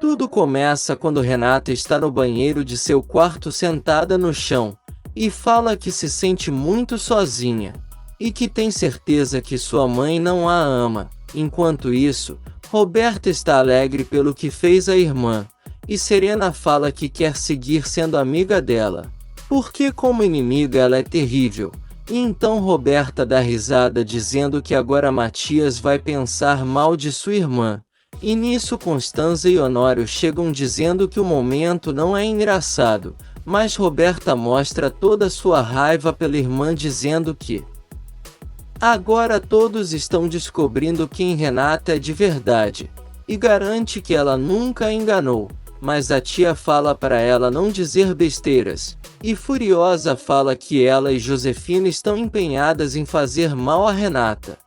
Tudo começa quando Renata está no banheiro de seu quarto sentada no chão, e fala que se sente muito sozinha, e que tem certeza que sua mãe não a ama. Enquanto isso, Roberta está alegre pelo que fez a irmã, e Serena fala que quer seguir sendo amiga dela, porque como inimiga ela é terrível. E então Roberta dá risada dizendo que agora Matias vai pensar mal de sua irmã. E nisso Constanza e Honório chegam dizendo que o momento não é engraçado, mas Roberta mostra toda sua raiva pela irmã dizendo que agora todos estão descobrindo quem Renata é de verdade, e garante que ela nunca a enganou, mas a tia fala para ela não dizer besteiras, e furiosa fala que ela e Josefina estão empenhadas em fazer mal a Renata,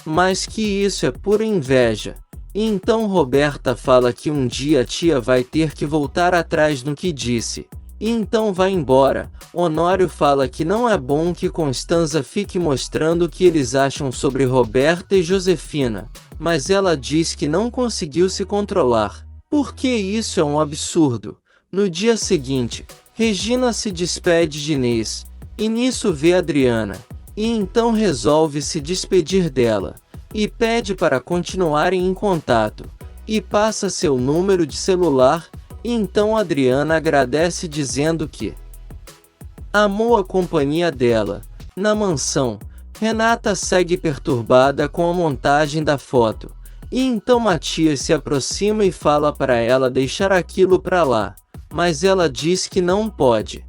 mas que isso é pura inveja. E então Roberta fala que um dia a tia vai ter que voltar atrás no que disse, e então vai embora. Honório fala que não é bom que Constanza fique mostrando o que eles acham sobre Roberta e Josefina, mas ela diz que não conseguiu se controlar, porque isso é um absurdo. No dia seguinte, Regina se despede de Inês, e nisso vê Adriana, e então resolve se despedir dela, e pede para continuarem em contato, e passa seu número de celular, e então Adriana agradece dizendo que amou a companhia dela. Na mansão, Renata segue perturbada com a montagem da foto, e então Matias se aproxima e fala para ela deixar aquilo para lá, mas ela diz que não pode,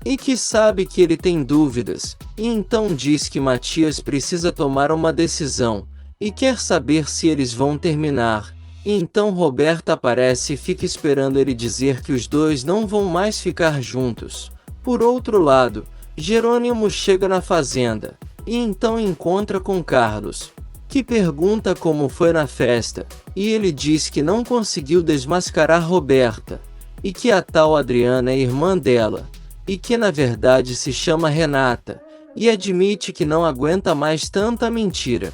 e que sabe que ele tem dúvidas, e então diz que Matias precisa tomar uma decisão, e quer saber se eles vão terminar. E então Roberta aparece e fica esperando ele dizer que os dois não vão mais ficar juntos. Por outro lado, Jerônimo chega na fazenda, e então encontra com Carlos, que pergunta como foi na festa, e ele diz que não conseguiu desmascarar Roberta, e que a tal Adriana é irmã dela, e que na verdade se chama Renata, e admite que não aguenta mais tanta mentira.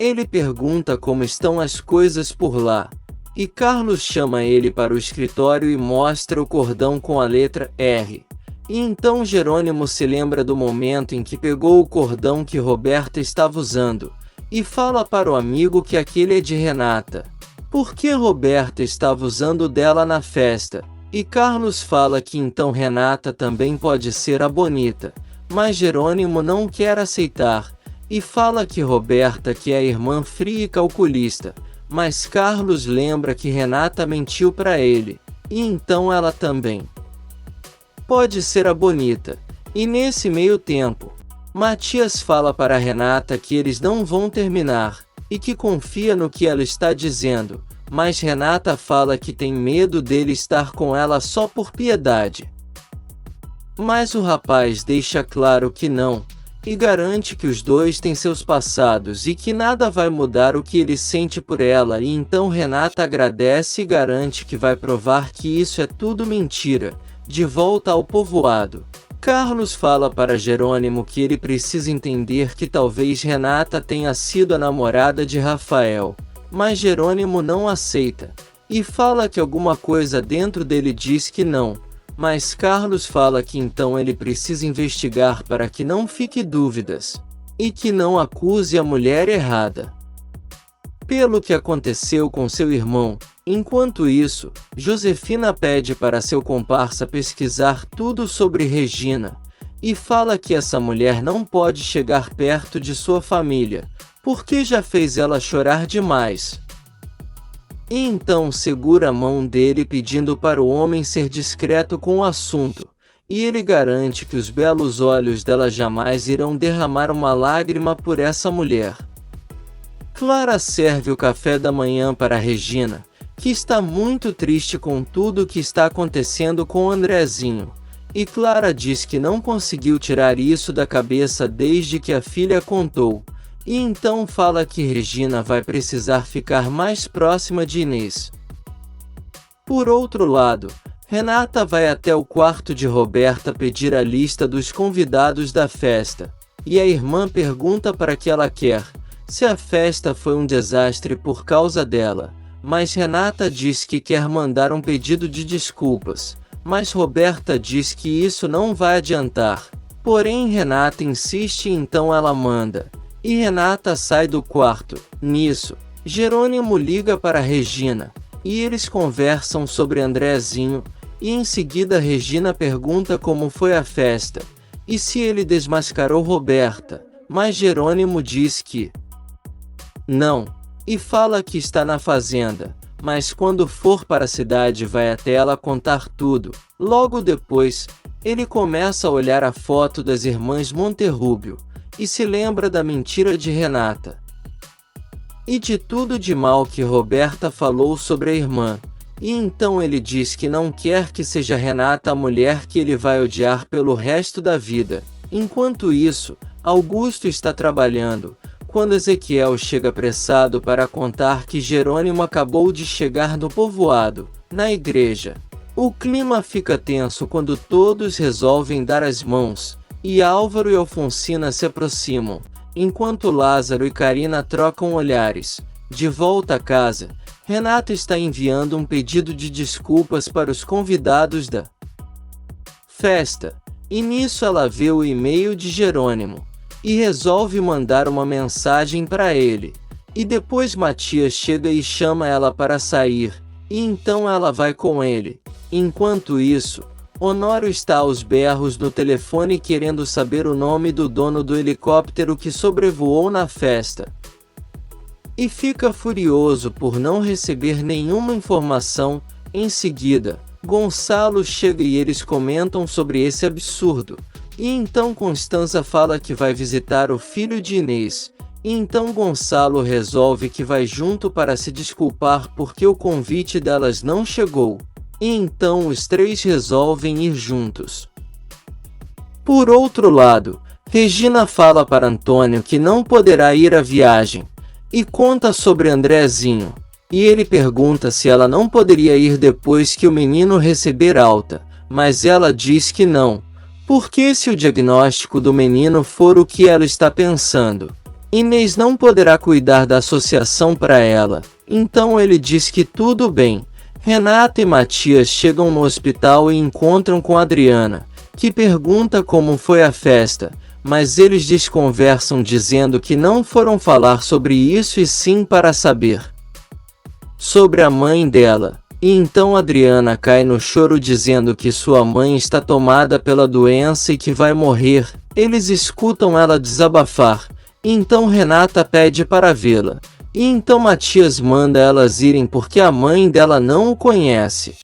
Ele pergunta como estão as coisas por lá, e Carlos chama ele para o escritório e mostra o cordão com a letra R. E então Jerônimo se lembra do momento em que pegou o cordão que Roberta estava usando, e fala para o amigo que aquele é de Renata, porque Roberta estava usando dela na festa. E Carlos fala que então Renata também pode ser a bonita, mas Jerônimo não quer aceitar, e fala que Roberta que é a irmã fria e calculista, mas Carlos lembra que Renata mentiu para ele, e então ela também pode ser a bonita. E nesse meio tempo, Matias fala para Renata que eles não vão terminar, e que confia no que ela está dizendo, mas Renata fala que tem medo dele estar com ela só por piedade. Mas o rapaz deixa claro que não, e garante que os dois têm seus passados e que nada vai mudar o que ele sente por ela. E então Renata agradece e garante que vai provar que isso é tudo mentira. De volta ao povoado, Carlos fala para Jerônimo que ele precisa entender que talvez Renata tenha sido a namorada de Rafael, mas Jerônimo não aceita, e fala que alguma coisa dentro dele diz que não, mas Carlos fala que então ele precisa investigar para que não fique dúvidas, e que não acuse a mulher errada pelo que aconteceu com seu irmão. Enquanto isso, Josefina pede para seu comparsa pesquisar tudo sobre Regina, e fala que essa mulher não pode chegar perto de sua família, porque já fez ela chorar demais. E então segura a mão dele pedindo para o homem ser discreto com o assunto, e ele garante que os belos olhos dela jamais irão derramar uma lágrima por essa mulher. Clara serve o café da manhã para Regina, que está muito triste com tudo o que está acontecendo com Andrezinho, e Clara diz que não conseguiu tirar isso da cabeça desde que a filha contou, e então fala que Regina vai precisar ficar mais próxima de Inês. Por outro lado, Renata vai até o quarto de Roberta pedir a lista dos convidados da festa, e a irmã pergunta para que ela quer, se a festa foi um desastre por causa dela, mas Renata diz que quer mandar um pedido de desculpas, mas Roberta diz que isso não vai adiantar. Porém Renata insiste e então ela manda, e Renata sai do quarto. Nisso, Jerônimo liga para Regina, e eles conversam sobre Andrezinho, e em seguida Regina pergunta como foi a festa, e se ele desmascarou Roberta, mas Jerônimo diz que não, e fala que está na fazenda, mas quando for para a cidade vai até ela contar tudo. Logo depois, ele começa a olhar a foto das irmãs Monterrubio, e se lembra da mentira de Renata, e de tudo de mal que Roberta falou sobre a irmã, e então ele diz que não quer que seja Renata a mulher que ele vai odiar pelo resto da vida. Enquanto isso, Augusto está trabalhando, quando Ezequiel chega apressado para contar que Jerônimo acabou de chegar no povoado, na igreja. O clima fica tenso quando todos resolvem dar as mãos, e Álvaro e Alfonsina se aproximam, enquanto Lázaro e Carina trocam olhares. De volta a casa, Renata está enviando um pedido de desculpas para os convidados da festa, e nisso ela vê o e-mail de Jerônimo, e resolve mandar uma mensagem para ele. E depois Matias chega e chama ela para sair, e então ela vai com ele. Enquanto isso, Honório está aos berros no telefone querendo saber o nome do dono do helicóptero que sobrevoou na festa. E fica furioso por não receber nenhuma informação. Em seguida, Gonçalo chega e eles comentam sobre esse absurdo. E então Constanza fala que vai visitar o filho de Inês. E então Gonçalo resolve que vai junto para se desculpar porque o convite delas não chegou. E então os três resolvem ir juntos. Por outro lado, Regina fala para Antônio que não poderá ir à viagem, e conta sobre Andrezinho, e ele pergunta se ela não poderia ir depois que o menino receber alta, mas ela diz que não, porque se o diagnóstico do menino for o que ela está pensando, Inês não poderá cuidar da associação para ela. Então ele diz que tudo bem. Renata e Matias chegam no hospital e encontram com Adriana, que pergunta como foi a festa, mas eles desconversam dizendo que não foram falar sobre isso e sim para saber sobre a mãe dela. E então Adriana cai no choro dizendo que sua mãe está tomada pela doença e que vai morrer. Eles escutam ela desabafar, então Renata pede para vê-la. E então Matias manda elas irem porque a mãe dela não o conhece.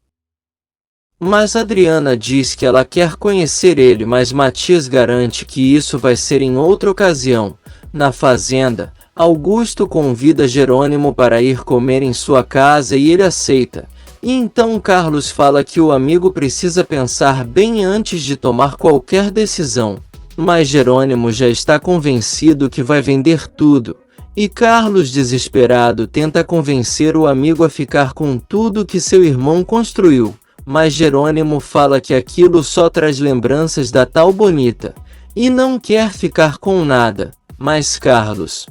Mas Adriana diz que ela quer conhecer ele, mas Matias garante que isso vai ser em outra ocasião. Na fazenda, Augusto convida Jerônimo para ir comer em sua casa e ele aceita. E então Carlos fala que o amigo precisa pensar bem antes de tomar qualquer decisão. Mas Jerônimo já está convencido que vai vender tudo. E Carlos, desesperado, tenta convencer o amigo a ficar com tudo que seu irmão construiu. Mas Jerônimo fala que aquilo só traz lembranças da tal Bonita, e não quer ficar com nada. Mas Carlos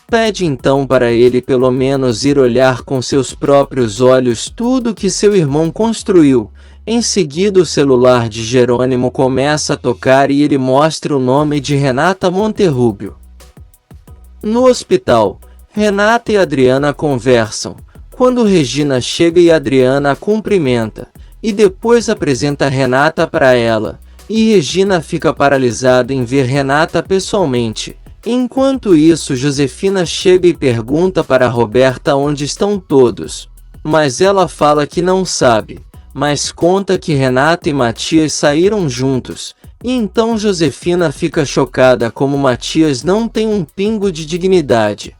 pede então para ele pelo menos ir olhar com seus próprios olhos tudo que seu irmão construiu. Em seguida o celular de Jerônimo começa a tocar e ele mostra o nome de Renata Monterrubio. No hospital, Renata e Adriana conversam, quando Regina chega e Adriana a cumprimenta, e depois apresenta Renata para ela, e Regina fica paralisada em ver Renata pessoalmente. Enquanto isso, Josefina chega e pergunta para Roberta onde estão todos, mas ela fala que não sabe, mas conta que Renata e Matias saíram juntos. E então Josefina fica chocada como Matias não tem um pingo de dignidade.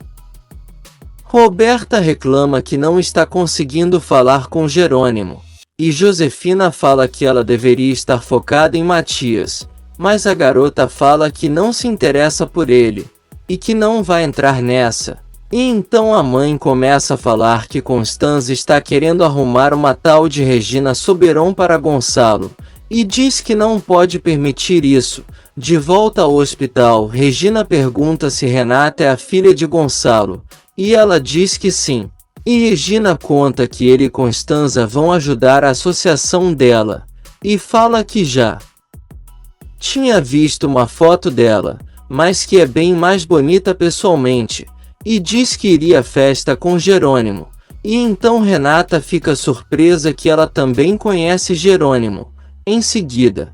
Roberta reclama que não está conseguindo falar com Jerônimo, e Josefina fala que ela deveria estar focada em Matias, mas a garota fala que não se interessa por ele, e que não vai entrar nessa. E então a mãe começa a falar que Constanza está querendo arrumar uma tal de Regina Soberon para Gonçalo, e diz que não pode permitir isso. De volta ao hospital, Regina pergunta se Renata é a filha de Gonçalo, e ela diz que sim. E Regina conta que ele e Constanza vão ajudar a associação dela, e fala que já tinha visto uma foto dela, mas que é bem mais bonita pessoalmente, e diz que iria à festa com Jerônimo. E então Renata fica surpresa que ela também conhece Jerônimo. Em seguida,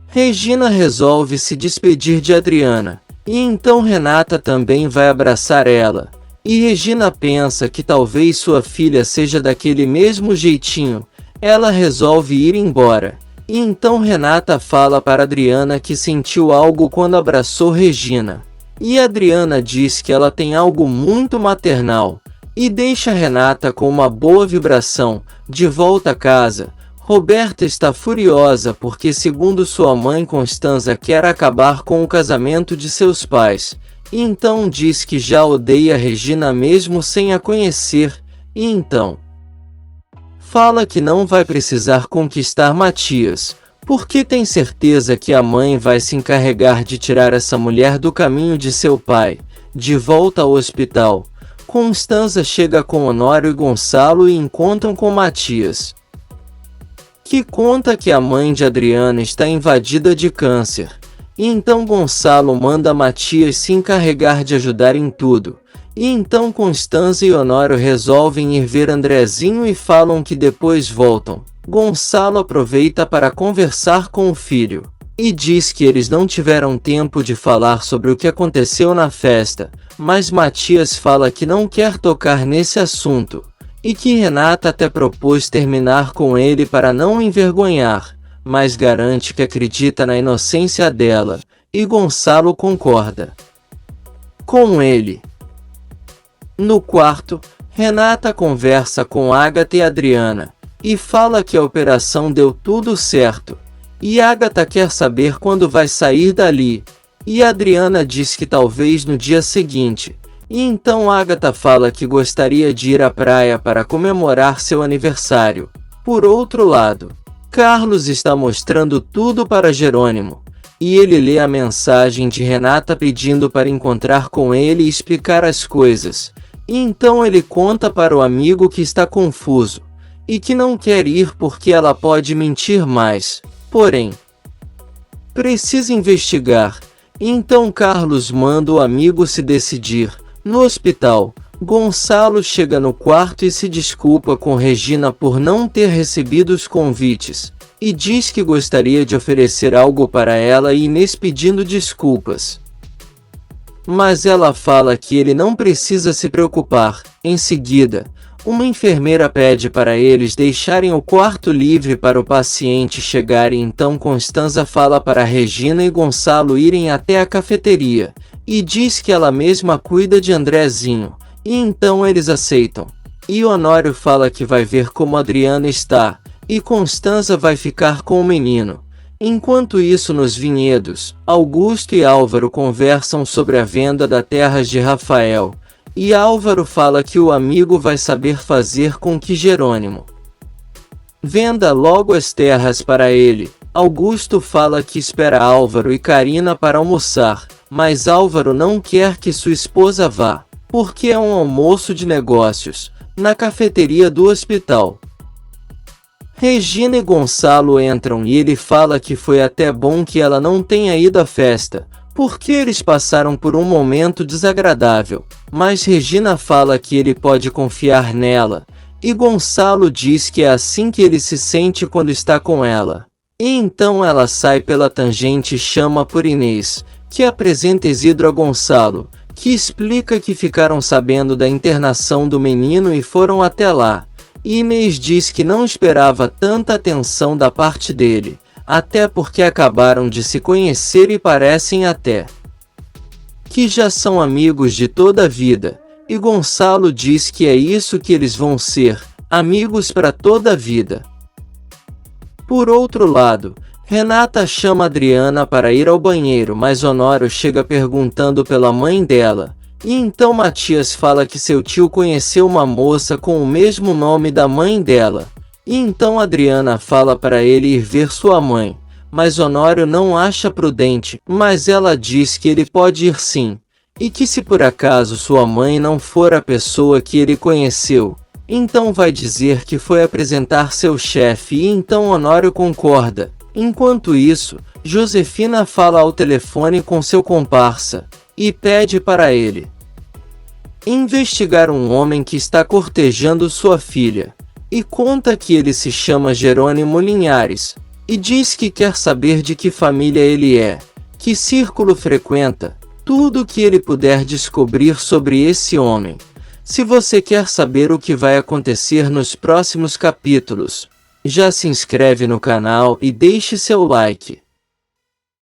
Regina resolve se despedir de Adriana, e então Renata também vai abraçar ela. E Regina pensa que talvez sua filha seja daquele mesmo jeitinho. Ela resolve ir embora. E então Renata fala para Adriana que sentiu algo quando abraçou Regina. E Adriana diz que ela tem algo muito maternal. E deixa Renata com uma boa vibração. De volta a casa, Roberta está furiosa porque, segundo sua mãe, Constanza quer acabar com o casamento de seus pais. E então diz que já odeia Regina mesmo sem a conhecer. E então fala que não vai precisar conquistar Matias, porque tem certeza que a mãe vai se encarregar de tirar essa mulher do caminho de seu pai. De volta ao hospital, Constanza chega com Honório e Gonçalo e encontram com Matias, que conta que a mãe de Adriana está invadida de câncer. E então Gonçalo manda Matias se encarregar de ajudar em tudo. E então Constanza e Honório resolvem ir ver Andrezinho e falam que depois voltam. Gonçalo aproveita para conversar com o filho, e diz que eles não tiveram tempo de falar sobre o que aconteceu na festa, mas Matias fala que não quer tocar nesse assunto, e que Renata até propôs terminar com ele para não o envergonhar, mas garante que acredita na inocência dela, e Gonçalo concorda com ele. No quarto, Renata conversa com Agatha e Adriana, e fala que a operação deu tudo certo, e Agatha quer saber quando vai sair dali, e Adriana diz que talvez no dia seguinte, e então Agatha fala que gostaria de ir à praia para comemorar seu aniversário. Por outro lado, Carlos está mostrando tudo para Jerônimo, e ele lê a mensagem de Renata pedindo para encontrar com ele e explicar as coisas. E então ele conta para o amigo que está confuso, e que não quer ir porque ela pode mentir mais, porém precisa investigar. E então Carlos manda o amigo se decidir. No hospital, Gonçalo chega no quarto e se desculpa com Regina por não ter recebido os convites, e diz que gostaria de oferecer algo para ela e Inês pedindo desculpas. Mas ela fala que ele não precisa se preocupar. Em seguida, uma enfermeira pede para eles deixarem o quarto livre para o paciente chegar e então Constanza fala para Regina e Gonçalo irem até a cafeteria, e diz que ela mesma cuida de Andrezinho. E então eles aceitam. E Honório fala que vai ver como Adriana está, e Constanza vai ficar com o menino. Enquanto isso, nos vinhedos, Augusto e Álvaro conversam sobre a venda das terras de Rafael, e Álvaro fala que o amigo vai saber fazer com que Jerônimo venda logo as terras para ele. Augusto fala que espera Álvaro e Karina para almoçar, mas Álvaro não quer que sua esposa vá, porque é um almoço de negócios, na cafeteria do hospital. Regina e Gonçalo entram e ele fala que foi até bom que ela não tenha ido à festa, porque eles passaram por um momento desagradável, mas Regina fala que ele pode confiar nela, e Gonçalo diz que é assim que ele se sente quando está com ela. E então ela sai pela tangente e chama por Inês, que apresenta Isidro a Gonçalo, que explica que ficaram sabendo da internação do menino e foram até lá. E Inês diz que não esperava tanta atenção da parte dele, até porque acabaram de se conhecer e parecem até que já são amigos de toda a vida. E Gonçalo diz que é isso que eles vão ser, amigos para toda a vida. Por outro lado, Renata chama Adriana para ir ao banheiro, mas Honório chega perguntando pela mãe dela. E então Matias fala que seu tio conheceu uma moça com o mesmo nome da mãe dela. E então Adriana fala para ele ir ver sua mãe, mas Honório não acha prudente, mas ela diz que ele pode ir sim. E que se por acaso sua mãe não for a pessoa que ele conheceu, então vai dizer que foi apresentar seu chefe e então Honório concorda. Enquanto isso, Josefina fala ao telefone com seu comparsa e pede para ele investigar um homem que está cortejando sua filha, e conta que ele se chama Jerônimo Linhares, e diz que quer saber de que família ele é, que círculo frequenta, tudo o que ele puder descobrir sobre esse homem. Se você quer saber o que vai acontecer nos próximos capítulos, já se inscreve no canal e deixe seu like.